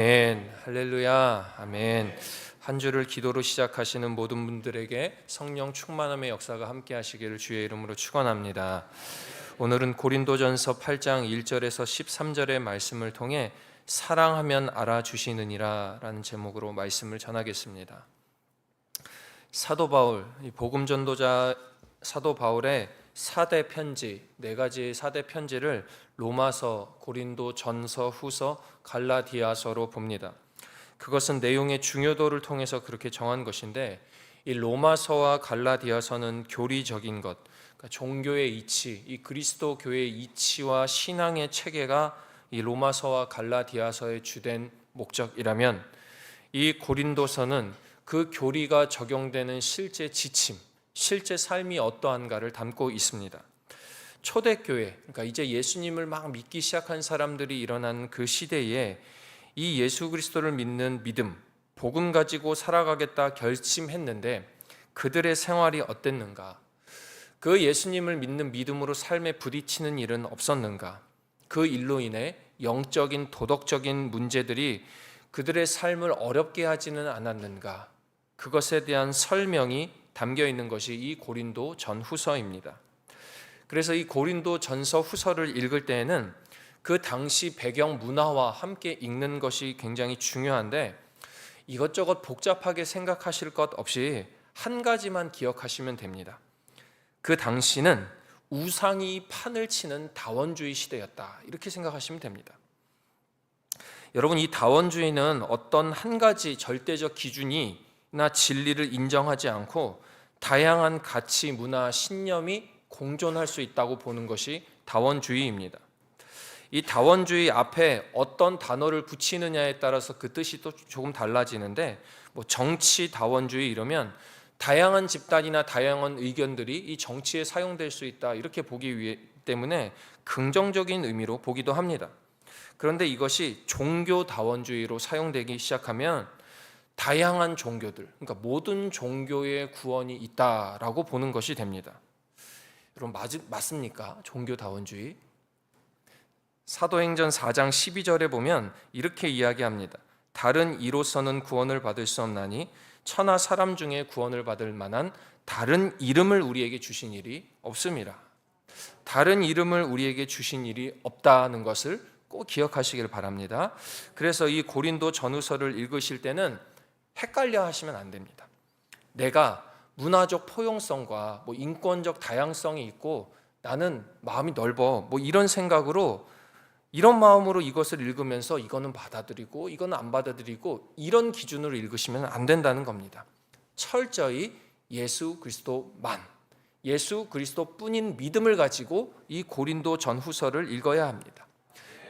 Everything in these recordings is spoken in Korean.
아멘. 할렐루야. 아멘. 한 주를 기도로 시작하시는 모든 분들에게 성령 충만함의 역사가 함께 하시기를 주의 이름으로 축원합니다. 오늘은 고린도전서 8장 1절에서 13절의 말씀을 통해 사랑하면 알아주시느니라 라는 제목으로 말씀을 전하겠습니다. 사도 바울, 복음 전도자 사도 바울의 4대 편지, 4가지의 4대 편지를 로마서, 고린도, 전서, 후서, 갈라디아서로 봅니다. 그것은 내용의 중요도를 통해서 그렇게 정한 것인데, 이 로마서와 갈라디아서는 교리적인 것, 그러니까 종교의 이치, 이 그리스도 교회의 이치와 신앙의 체계가 이 로마서와 갈라디아서의 주된 목적이라면, 이 고린도서는 그 교리가 적용되는 실제 지침, 실제 삶이 어떠한가를 담고 있습니다. 초대교회, 그러니까 이제 예수님을 막 믿기 시작한 사람들이 일어난 그 시대에 이 예수 그리스도를 믿는 믿음, 복음 가지고 살아가겠다 결심했는데 그들의 생활이 어땠는가? 그 예수님을 믿는 믿음으로 삶에 부딪히는 일은 없었는가? 그 일로 인해 영적인 도덕적인 문제들이 그들의 삶을 어렵게 하지는 않았는가? 그것에 대한 설명이 담겨 있는 것이 이 고린도 전후서입니다. 그래서 이 고린도 전서 후서를 읽을 때에는 그 당시 배경 문화와 함께 읽는 것이 굉장히 중요한데, 이것저것 복잡하게 생각하실 것 없이 한 가지만 기억하시면 됩니다. 그 당시는 우상이 판을 치는 다원주의 시대였다, 이렇게 생각하시면 됩니다. 여러분, 이 다원주의는 어떤 한 가지 절대적 기준이나 진리를 인정하지 않고 다양한 가치, 문화, 신념이 공존할 수 있다고 보는 것이 다원주의입니다. 이 다원주의 앞에 어떤 단어를 붙이느냐에 따라서 그 뜻이 또 조금 달라지는데, 정치 다원주의 이러면 다양한 집단이나 다양한 의견들이 이 정치에 사용될 수 있다, 이렇게 보기 때문에 긍정적인 의미로 보기도 합니다. 그런데 이것이 종교 다원주의로 사용되기 시작하면 다양한 종교들, 그러니까 모든 종교의 구원이 있다라고 보는 것이 됩니다. 여러분, 맞습니까? 종교 다원주의? 사도행전 4장 12절에 보면 이렇게 이야기합니다. 다른 이로서는 구원을 받을 수 없나니 천하 사람 중에 구원을 받을 만한 다른 이름을 우리에게 주신 일이 없습니다. 다른 이름을 우리에게 주신 일이 없다는 것을 꼭 기억하시길 바랍니다. 그래서 이 고린도 전후서를 읽으실 때는 헷갈려 하시면 안 됩니다. 내가 문화적 포용성과 인권적 다양성이 있고 나는 마음이 넓어, 이런 생각으로, 이런 마음으로 이것을 읽으면서 이거는 받아들이고 이거는 안 받아들이고 이런 기준으로 읽으시면 안 된다는 겁니다. 철저히 예수 그리스도만, 예수 그리스도뿐인 믿음을 가지고 이 고린도 전후서를 읽어야 합니다.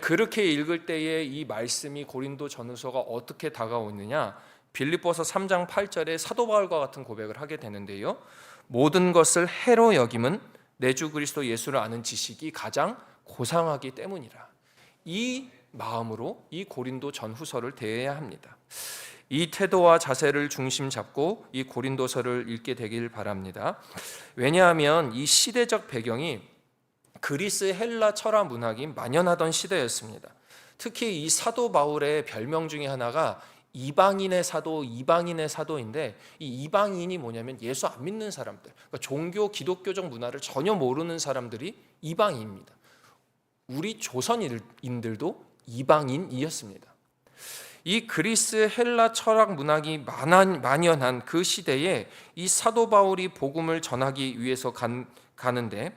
그렇게 읽을 때에 이 말씀이 고린도 전후서가 어떻게 다가오느냐, 빌립보서 3장 8절에 사도 바울과 같은 고백을 하게 되는데요, 모든 것을 해로 여김은 내 주 그리스도 예수를 아는 지식이 가장 고상하기 때문이라. 이 마음으로 이 고린도 전후서를 대해야 합니다. 이 태도와 자세를 중심 잡고 이 고린도서를 읽게 되길 바랍니다. 왜냐하면 이 시대적 배경이 그리스 헬라 철학 문학이 만연하던 시대였습니다. 특히 이 사도 바울의 별명 중에 하나가 이방인의 사도인데, 이 이방인이 뭐냐면 예수 안 믿는 사람들, 그러니까 종교 기독교적 문화를 전혀 모르는 사람들이 이방인입니다. 우리 조선인들도 이방인이었습니다. 이 그리스 헬라 철학 문학이 만연한 그 시대에 이 사도 바울이 복음을 전하기 위해서 가는데,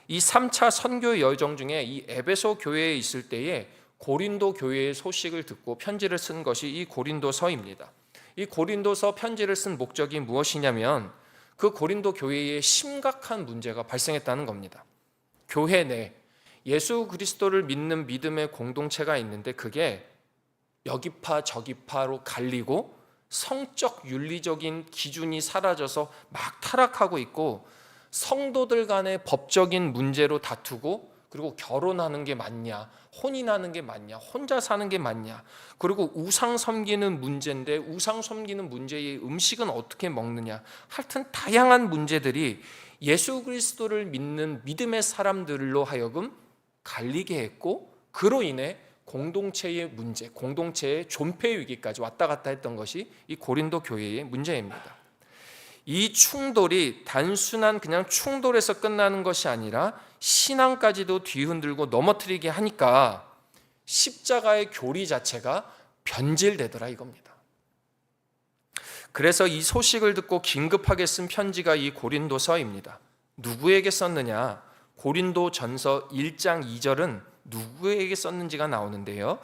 이 3차 선교 여정 중에 이 에베소 교회에 있을 때에 고린도 교회의 소식을 듣고 편지를 쓴 것이 이 고린도서입니다. 이 고린도서 편지를 쓴 목적이 무엇이냐면 그 고린도 교회에 심각한 문제가 발생했다는 겁니다. 교회 내 예수 그리스도를 믿는 믿음의 공동체가 있는데 그게 여기파 저기파로 갈리고 성적 윤리적인 기준이 사라져서 막 타락하고 있고, 성도들 간의 법적인 문제로 다투고, 그리고 결혼하는 게 맞냐, 혼인하는 게 맞냐, 혼자 사는 게 맞냐, 그리고 우상 섬기는 문제인데 우상 섬기는 문제의 음식은 어떻게 먹느냐, 하여튼 다양한 문제들이 예수 그리스도를 믿는 믿음의 사람들로 하여금 갈리게 했고, 그로 인해 공동체의 문제, 공동체의 존폐 위기까지 왔다 갔다 했던 것이 이 고린도 교회의 문제입니다. 이 충돌이 단순한 그냥 충돌에서 끝나는 것이 아니라 신앙까지도 뒤흔들고 넘어뜨리게 하니까 십자가의 교리 자체가 변질되더라 이겁니다. 그래서 이 소식을 듣고 긴급하게 쓴 편지가 이 고린도서입니다. 누구에게 썼느냐? 고린도전서 1장 2절은 누구에게 썼는지가 나오는데요.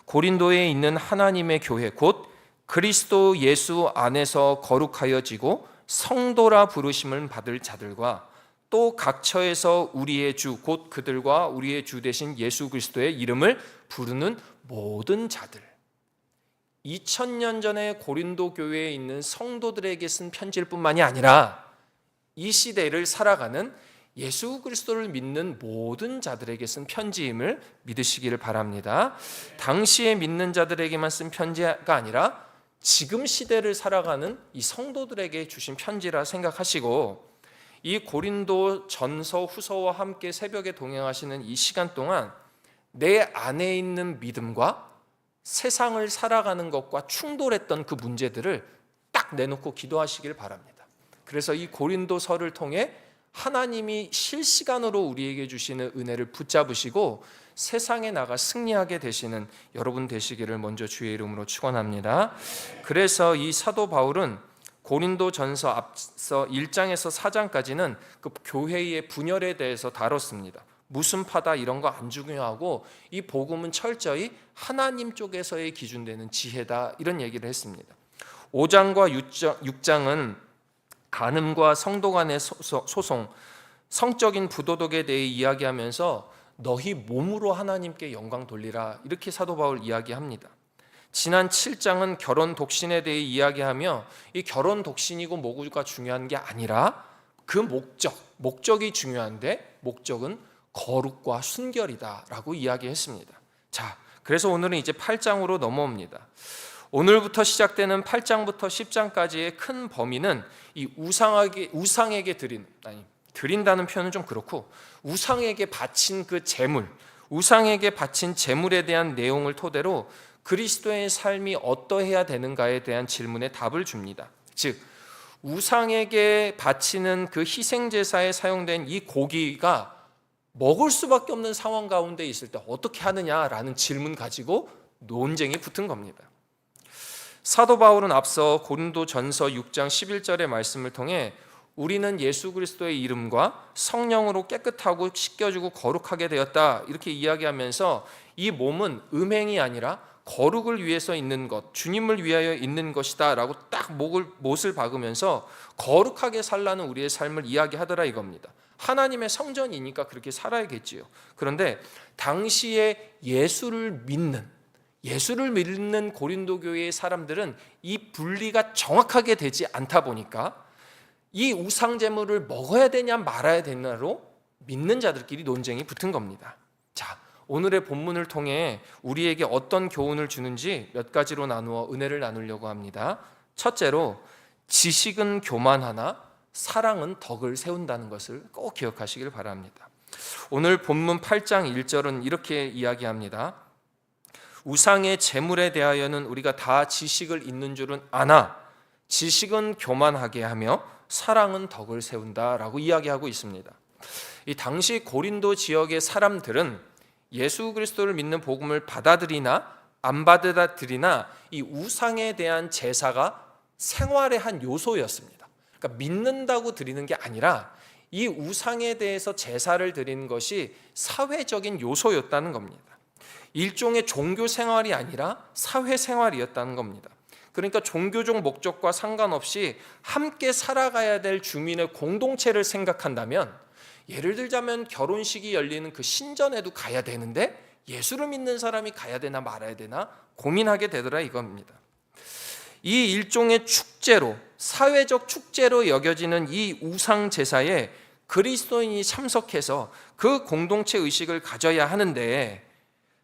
고린도에 있는 하나님의 교회 곧 그리스도 예수 안에서 거룩하여지고 성도라 부르심을 받을 자들과 또 각처에서 우리의 주 곧 그들과 우리의 주 되신 예수 그리스도의 이름을 부르는 모든 자들. 2000년 전에 고린도 교회에 있는 성도들에게 쓴 편지일 뿐만이 아니라 이 시대를 살아가는 예수 그리스도를 믿는 모든 자들에게 쓴 편지임을 믿으시기를 바랍니다. 당시에 믿는 자들에게만 쓴 편지가 아니라 지금 시대를 살아가는 이 성도들에게 주신 편지라 생각하시고, 이 고린도 전서 후서와 함께 새벽에 동행하시는 이 시간 동안 내 안에 있는 믿음과 세상을 살아가는 것과 충돌했던 그 문제들을 딱 내놓고 기도하시길 바랍니다. 그래서 이 고린도서를 통해 하나님이 실시간으로 우리에게 주시는 은혜를 붙잡으시고 세상에 나가 승리하게 되시는 여러분 되시기를 먼저 주의 이름으로 축원합니다. 그래서 이 사도 바울은 고린도전서 앞서 1장에서 4장까지는 그 교회의 분열에 대해서 다뤘습니다. 무슨 파다 이런 거 안 중요하고 이 복음은 철저히 하나님 쪽에서의 기준되는 지혜다 이런 얘기를 했습니다. 5장과 6장은 간음과 성도 간의 소송, 성적인 부도덕에 대해 이야기하면서 너희 몸으로 하나님께 영광 돌리라 이렇게 사도 바울 이야기합니다. 지난 7장은 결혼 독신에 대해 이야기하며 이 결혼 독신이고 뭐가 중요한 게 아니라 그 목적이 중요한데 목적은 거룩과 순결이다라고 이야기했습니다. 자, 그래서 오늘은 이제 8장으로 넘어옵니다. 오늘부터 시작되는 8장부터 10장까지의 큰 범위는 이 우상에게 드린다는 표현은 좀 그렇고 우상에게 바친 그 제물, 우상에게 바친 제물에 대한 내용을 토대로 그리스도의 삶이 어떠해야 되는가에 대한 질문에 답을 줍니다. 즉 우상에게 바치는 그 희생제사에 사용된 이 고기가 먹을 수밖에 없는 상황 가운데 있을 때 어떻게 하느냐라는 질문 가지고 논쟁이 붙은 겁니다. 사도 바울은 앞서 고린도전서 6장 11절의 말씀을 통해 우리는 예수 그리스도의 이름과 성령으로 깨끗하고 씻겨주고 거룩하게 되었다 이렇게 이야기하면서 이 몸은 음행이 아니라 거룩을 위해서 있는 것, 주님을 위하여 있는 것이다 라고 딱 못을 박으면서 거룩하게 살라는 우리의 삶을 이야기하더라 이겁니다. 하나님의 성전이니까 그렇게 살아야겠지요. 그런데 당시에 예수를 믿는 고린도 교회의 사람들은 이 분리가 정확하게 되지 않다 보니까 이 우상 제물을 먹어야 되냐 말아야 되냐로 믿는 자들끼리 논쟁이 붙은 겁니다. 자, 오늘의 본문을 통해 우리에게 어떤 교훈을 주는지 몇 가지로 나누어 은혜를 나누려고 합니다. 첫째로 지식은 교만하나 사랑은 덕을 세운다는 것을 꼭 기억하시길 바랍니다. 오늘 본문 8장 1절은 이렇게 이야기합니다. 우상의 제물에 대하여는 우리가 다 지식을 있는 줄은 아나 지식은 교만하게 하며 사랑은 덕을 세운다라고 이야기하고 있습니다. 이 당시 고린도 지역의 사람들은 예수 그리스도를 믿는 복음을 받아들이나 안 받아들이나 이 우상에 대한 제사가 생활의 한 요소였습니다. 그러니까 믿는다고 드리는 게 아니라 이 우상에 대해서 제사를 드리는 것이 사회적인 요소였다는 겁니다. 일종의 종교 생활이 아니라 사회 생활이었다는 겁니다. 그러니까 종교적 목적과 상관없이 함께 살아가야 될 주민의 공동체를 생각한다면, 예를 들자면 결혼식이 열리는 그 신전에도 가야 되는데 예수를 믿는 사람이 가야 되나 말아야 되나 고민하게 되더라 이겁니다. 이 일종의 축제로, 사회적 축제로 여겨지는 이 우상 제사에 그리스도인이 참석해서 그 공동체 의식을 가져야 하는데,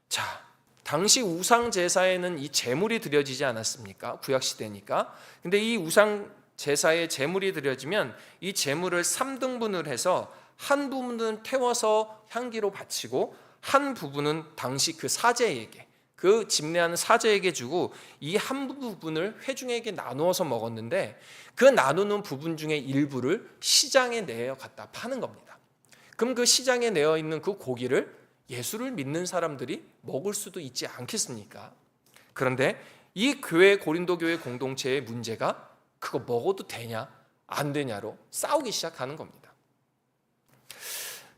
자, 당시 우상 제사에는 이 제물이 드려지지 않았습니까? 구약 시대니까. 근데 이 우상 제사에 제물이 드려지면 이 제물을 3등분을 해서 한 부분은 태워서 향기로 바치고 한 부분은 당시 그 사제에게, 그 집례하는 사제에게 주고 이 한 부분을 회중에게 나누어서 먹었는데 그 나누는 부분 중에 일부를 시장에 내어 갖다 파는 겁니다. 그럼 그 시장에 내어 있는 그 고기를 예수를 믿는 사람들이 먹을 수도 있지 않겠습니까? 그런데 이 고린도 교회 공동체의 문제가 그거 먹어도 되냐 안 되냐로 싸우기 시작하는 겁니다.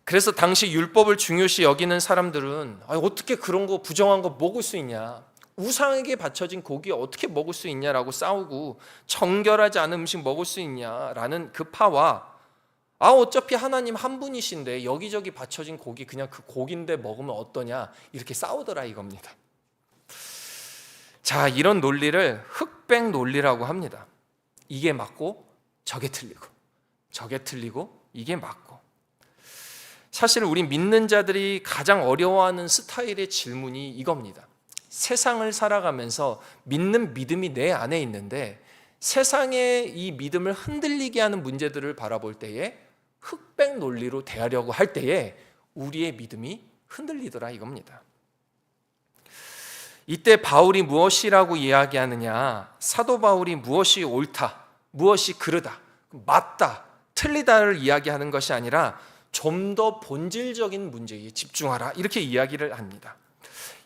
그래서 당시 율법을 중요시 여기는 사람들은 어떻게 그런 거 부정한 거 먹을 수 있냐, 우상에게 바쳐진 고기 어떻게 먹을 수 있냐라고 싸우고, 정결하지 않은 음식 먹을 수 있냐라는 그 파와 어차피 하나님 한 분이신데 여기저기 바쳐진 고기 그냥 그 고기인데 먹으면 어떠냐 이렇게 싸우더라 이겁니다. 자, 이런 논리를 흑백 논리라고 합니다. 이게 맞고 저게 틀리고, 저게 틀리고 이게 맞고. 사실 우리 믿는 자들이 가장 어려워하는 스타일의 질문이 이겁니다. 세상을 살아가면서 믿는 믿음이 내 안에 있는데 세상의 이 믿음을 흔들리게 하는 문제들을 바라볼 때에 흑백 논리로 대하려고 할 때에 우리의 믿음이 흔들리더라 이겁니다. 이때 바울이 무엇이라고 이야기하느냐, 사도 바울이 무엇이 옳다, 무엇이 그르다, 맞다, 틀리다를 이야기하는 것이 아니라 좀 더 본질적인 문제에 집중하라 이렇게 이야기를 합니다.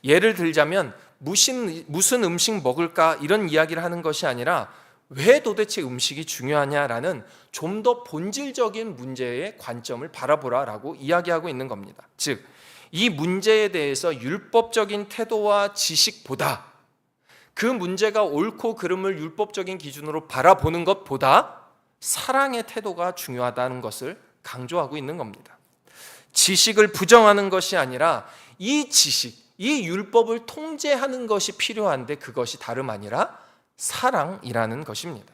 예를 들자면 무슨 음식 먹을까 이런 이야기를 하는 것이 아니라 왜 도대체 음식이 중요하냐라는 좀 더 본질적인 문제의 관점을 바라보라라고 이야기하고 있는 겁니다. 즉, 이 문제에 대해서 율법적인 태도와 지식보다 그 문제가 옳고 그름을 율법적인 기준으로 바라보는 것보다 사랑의 태도가 중요하다는 것을 강조하고 있는 겁니다. 지식을 부정하는 것이 아니라 이 지식, 이 율법을 통제하는 것이 필요한데 그것이 다름 아니라 사랑이라는 것입니다.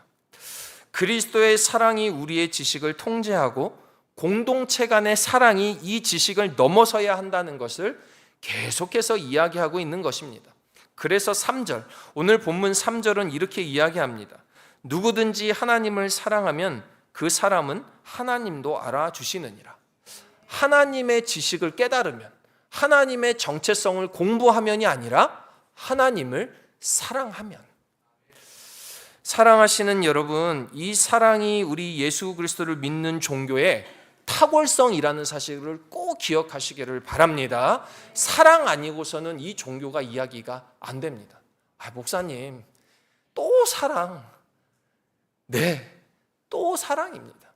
그리스도의 사랑이 우리의 지식을 통제하고 공동체 간의 사랑이 이 지식을 넘어서야 한다는 것을 계속해서 이야기하고 있는 것입니다. 그래서 3절, 오늘 본문 3절은 이렇게 이야기합니다. 누구든지 하나님을 사랑하면 그 사람은 하나님도 알아주시느니라. 하나님의 지식을 깨달으면, 하나님의 정체성을 공부하면이 아니라 하나님을 사랑하면. 사랑하시는 여러분, 이 사랑이 우리 예수 그리스도를 믿는 종교의 탁월성이라는 사실을 꼭 기억하시기를 바랍니다. 사랑 아니고서는 이 종교가 이야기가 안 됩니다. 목사님, 또 사랑. 네, 또 사랑입니다.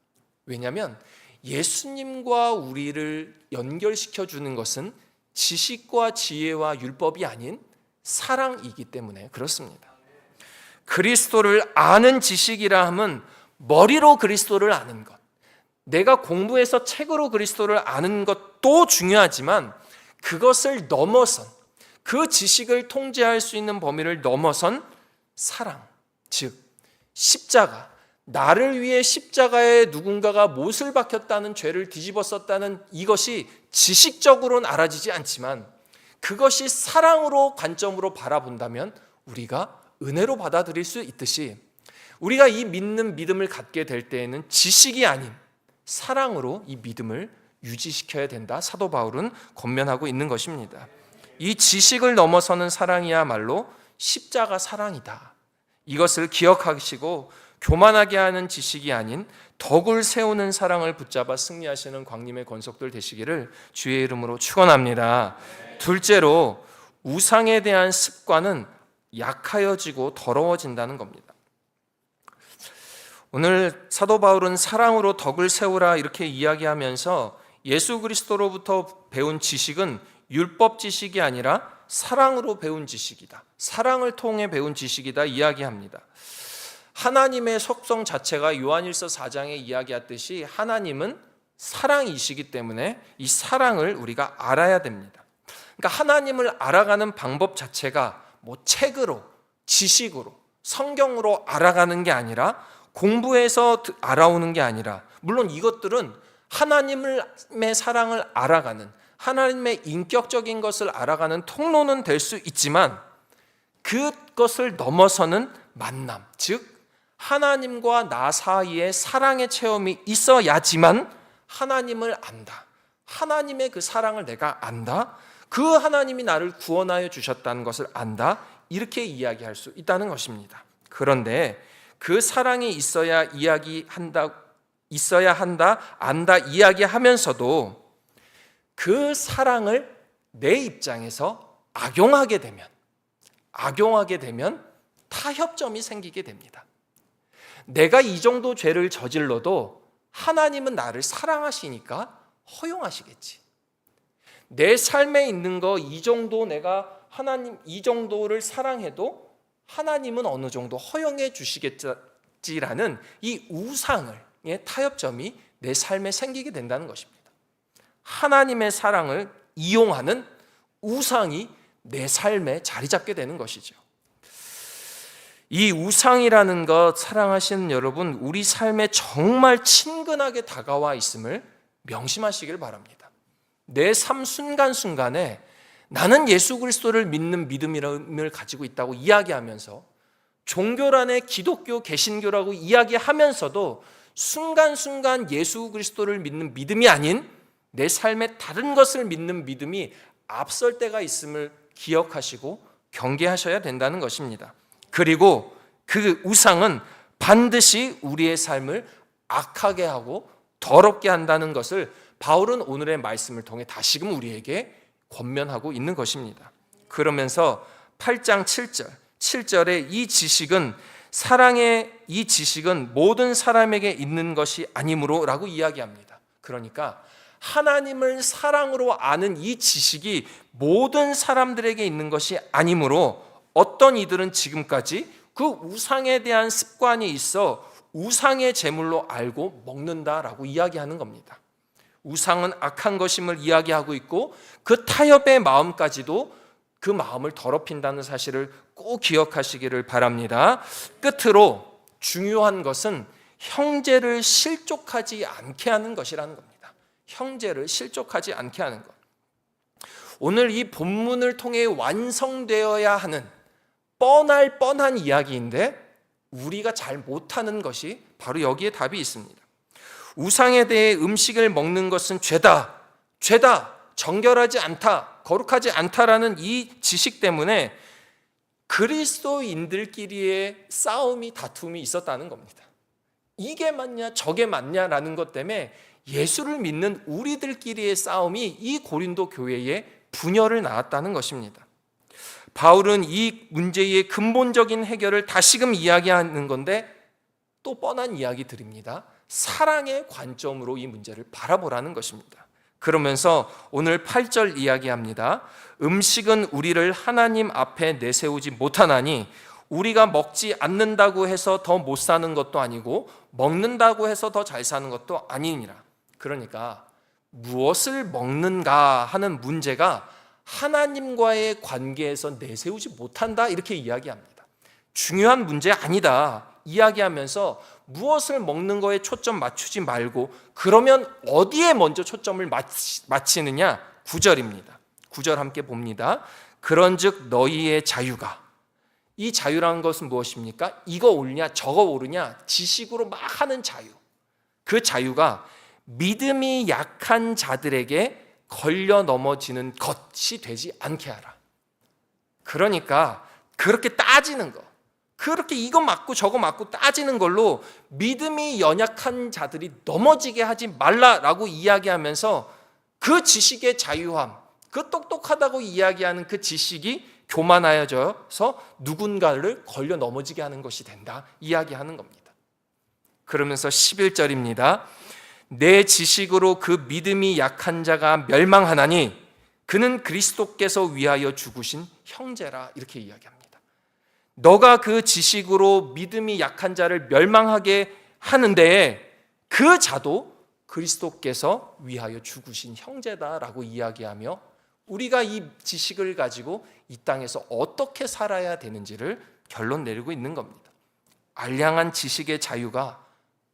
왜냐하면 예수님과 우리를 연결시켜 주는 것은 지식과 지혜와 율법이 아닌 사랑이기 때문에 그렇습니다. 그리스도를 아는 지식이라 함은 머리로 그리스도를 아는 것, 내가 공부해서 책으로 그리스도를 아는 것도 중요하지만 그것을 넘어선, 그 지식을 통제할 수 있는 범위를 넘어선 사랑, 즉 십자가, 나를 위해 십자가에 누군가가 못을 박혔다는 죄를 뒤집어 썼다는 이것이 지식적으로는 알아지지 않지만 그것이 사랑으로 관점으로 바라본다면 우리가 은혜로 받아들일 수 있듯이 우리가 이 믿는 믿음을 갖게 될 때에는 지식이 아닌 사랑으로 이 믿음을 유지시켜야 된다. 사도 바울은 권면하고 있는 것입니다. 이 지식을 넘어서는 사랑이야말로 십자가 사랑이다. 이것을 기억하시고 교만하게 하는 지식이 아닌 덕을 세우는 사랑을 붙잡아 승리하시는 광림의 권속들 되시기를 주의 이름으로 축원합니다. 둘째로, 우상에 대한 습관은 약하여지고 더러워진다는 겁니다. 오늘 사도 바울은 사랑으로 덕을 세우라 이렇게 이야기하면서 예수 그리스도로부터 배운 지식은 율법 지식이 아니라 사랑으로 배운 지식이다, 사랑을 통해 배운 지식이다 이야기합니다. 하나님의 속성 자체가 요한일서 4장에 이야기했듯이 하나님은 사랑이시기 때문에 이 사랑을 우리가 알아야 됩니다. 그러니까 하나님을 알아가는 방법 자체가 책으로, 지식으로, 성경으로 알아가는 게 아니라, 공부해서 알아오는 게 아니라, 물론 이것들은 하나님의 사랑을 알아가는, 하나님의 인격적인 것을 알아가는 통로는 될 수 있지만 그것을 넘어서는 만남, 즉 하나님과 나 사이에 사랑의 체험이 있어야지만 하나님을 안다, 하나님의 그 사랑을 내가 안다, 그 하나님이 나를 구원하여 주셨다는 것을 안다. 이렇게 이야기할 수 있다는 것입니다. 그런데 그 사랑이 있어야 한다, 안다 이야기하면서도 그 사랑을 내 입장에서 악용하게 되면 타협점이 생기게 됩니다. 내가 이 정도 죄를 저질러도 하나님은 나를 사랑하시니까 허용하시겠지. 내 삶에 있는 거 이 정도 내가 하나님 이 정도를 사랑해도 하나님은 어느 정도 허용해 주시겠지라는 이 우상의 타협점이 내 삶에 생기게 된다는 것입니다. 하나님의 사랑을 이용하는 우상이 내 삶에 자리 잡게 되는 것이죠. 이 우상이라는 것, 사랑하시는 여러분, 우리 삶에 정말 친근하게 다가와 있음을 명심하시길 바랍니다. 내 삶 순간순간에 나는 예수 그리스도를 믿는 믿음을 가지고 있다고 이야기하면서 종교란에 기독교, 개신교라고 이야기하면서도 순간순간 예수 그리스도를 믿는 믿음이 아닌 내 삶에 다른 것을 믿는 믿음이 앞설 때가 있음을 기억하시고 경계하셔야 된다는 것입니다. 그리고 그 우상은 반드시 우리의 삶을 악하게 하고 더럽게 한다는 것을 바울은 오늘의 말씀을 통해 다시금 우리에게 권면하고 있는 것입니다. 그러면서 8장 7절에 이 지식은 모든 사람에게 있는 것이 아니므로 라고 이야기합니다. 그러니까 하나님을 사랑으로 아는 이 지식이 모든 사람들에게 있는 것이 아니므로 어떤 이들은 지금까지 그 우상에 대한 습관이 있어 우상의 제물로 알고 먹는다라고 이야기하는 겁니다. 우상은 악한 것임을 이야기하고 있고 그 타협의 마음까지도 그 마음을 더럽힌다는 사실을 꼭 기억하시기를 바랍니다. 끝으로 중요한 것은 형제를 실족하지 않게 하는 것이라는 겁니다. 형제를 실족하지 않게 하는 것. 오늘 이 본문을 통해 완성되어야 하는 뻔한 이야기인데 우리가 잘 못하는 것이 바로 여기에 답이 있습니다. 우상에 대해 음식을 먹는 것은 죄다, 정결하지 않다, 거룩하지 않다라는 이 지식 때문에 그리스도인들끼리의 다툼이 있었다는 겁니다. 이게 맞냐 저게 맞냐라는 것 때문에 예수를 믿는 우리들끼리의 싸움이 이 고린도 교회에 분열을 낳았다는 것입니다. 바울은 이 문제의 근본적인 해결을 다시금 이야기하는 건데 또 뻔한 이야기 드립니다. 사랑의 관점으로 이 문제를 바라보라는 것입니다. 그러면서 오늘 8절 이야기합니다. 음식은 우리를 하나님 앞에 내세우지 못하나니 우리가 먹지 않는다고 해서 더 못 사는 것도 아니고 먹는다고 해서 더 잘 사는 것도 아니니라. 그러니까 무엇을 먹는가 하는 문제가 하나님과의 관계에서 내세우지 못한다 이렇게 이야기합니다. 중요한 문제 아니다 이야기하면서 무엇을 먹는 거에 초점 맞추지 말고 그러면 어디에 먼저 초점을 맞추느냐 9절입니다. 9절 함께 봅니다. 그런즉 너희의 자유가, 이 자유라는 것은 무엇입니까? 이거 옳으냐 저거 옳으냐 지식으로 막 하는 자유, 그 자유가 믿음이 약한 자들에게 걸려 넘어지는 것이 되지 않게 하라. 그러니까 그렇게 따지는 거, 그렇게 이거 맞고 저거 맞고 따지는 걸로 믿음이 연약한 자들이 넘어지게 하지 말라라고 이야기하면서 그 지식의 자유함, 그 똑똑하다고 이야기하는 그 지식이 교만하여져서 누군가를 걸려 넘어지게 하는 것이 된다 이야기하는 겁니다. 그러면서 11절입니다. 내 지식으로 그 믿음이 약한 자가 멸망하나니 그는 그리스도께서 위하여 죽으신 형제라 이렇게 이야기합니다. 너가 그 지식으로 믿음이 약한 자를 멸망하게 하는데 그 자도 그리스도께서 위하여 죽으신 형제다라고 이야기하며 우리가 이 지식을 가지고 이 땅에서 어떻게 살아야 되는지를 결론 내리고 있는 겁니다. 알량한 지식의 자유가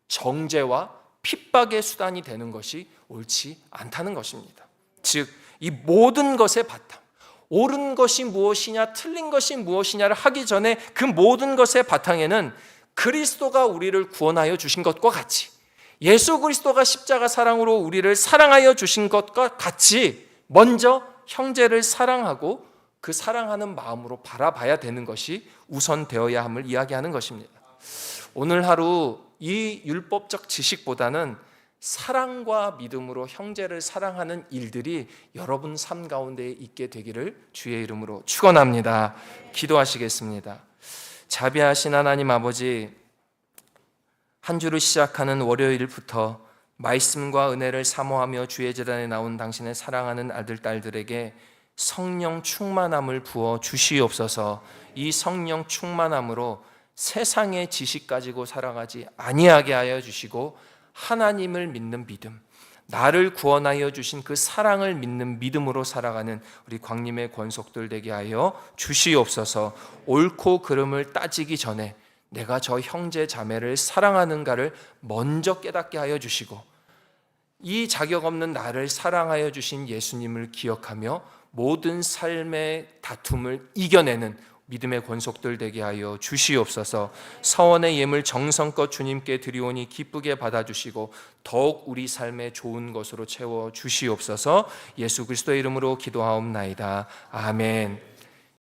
정죄와 핍박의 수단이 되는 것이 옳지 않다는 것입니다. 즉, 이 모든 것의 바탕, 옳은 것이 무엇이냐 틀린 것이 무엇이냐를 하기 전에 그 모든 것의 바탕에는 그리스도가 우리를 구원하여 주신 것과 같이, 예수 그리스도가 십자가 사랑으로 우리를 사랑하여 주신 것과 같이 먼저 형제를 사랑하고 그 사랑하는 마음으로 바라봐야 되는 것이 우선되어야 함을 이야기하는 것입니다. 오늘 하루 이 율법적 지식보다는 사랑과 믿음으로 형제를 사랑하는 일들이 여러분 삶 가운데 있게 되기를 주의 이름으로 축원합니다. 기도하시겠습니다. 자비하신 하나님 아버지, 한 주를 시작하는 월요일부터 말씀과 은혜를 사모하며 주의 제단에 나온 당신의 사랑하는 아들 딸들에게 성령 충만함을 부어 주시옵소서. 이 성령 충만함으로 세상의 지식 가지고 살아가지 아니하게 하여 주시고 하나님을 믿는 믿음, 나를 구원하여 주신 그 사랑을 믿는 믿음으로 살아가는 우리 광림의 권속들 되게 하여 주시옵소서. 옳고 그름을 따지기 전에 내가 저 형제 자매를 사랑하는가를 먼저 깨닫게 하여 주시고 이 자격 없는 나를 사랑하여 주신 예수님을 기억하며 모든 삶의 다툼을 이겨내는 믿음의 권속들 되게 하여 주시옵소서. 서원의 예물 정성껏 주님께 드리오니 기쁘게 받아주시고 더욱 우리 삶의 좋은 것으로 채워 주시옵소서. 예수 그리스도의 이름으로 기도하옵나이다. 아멘.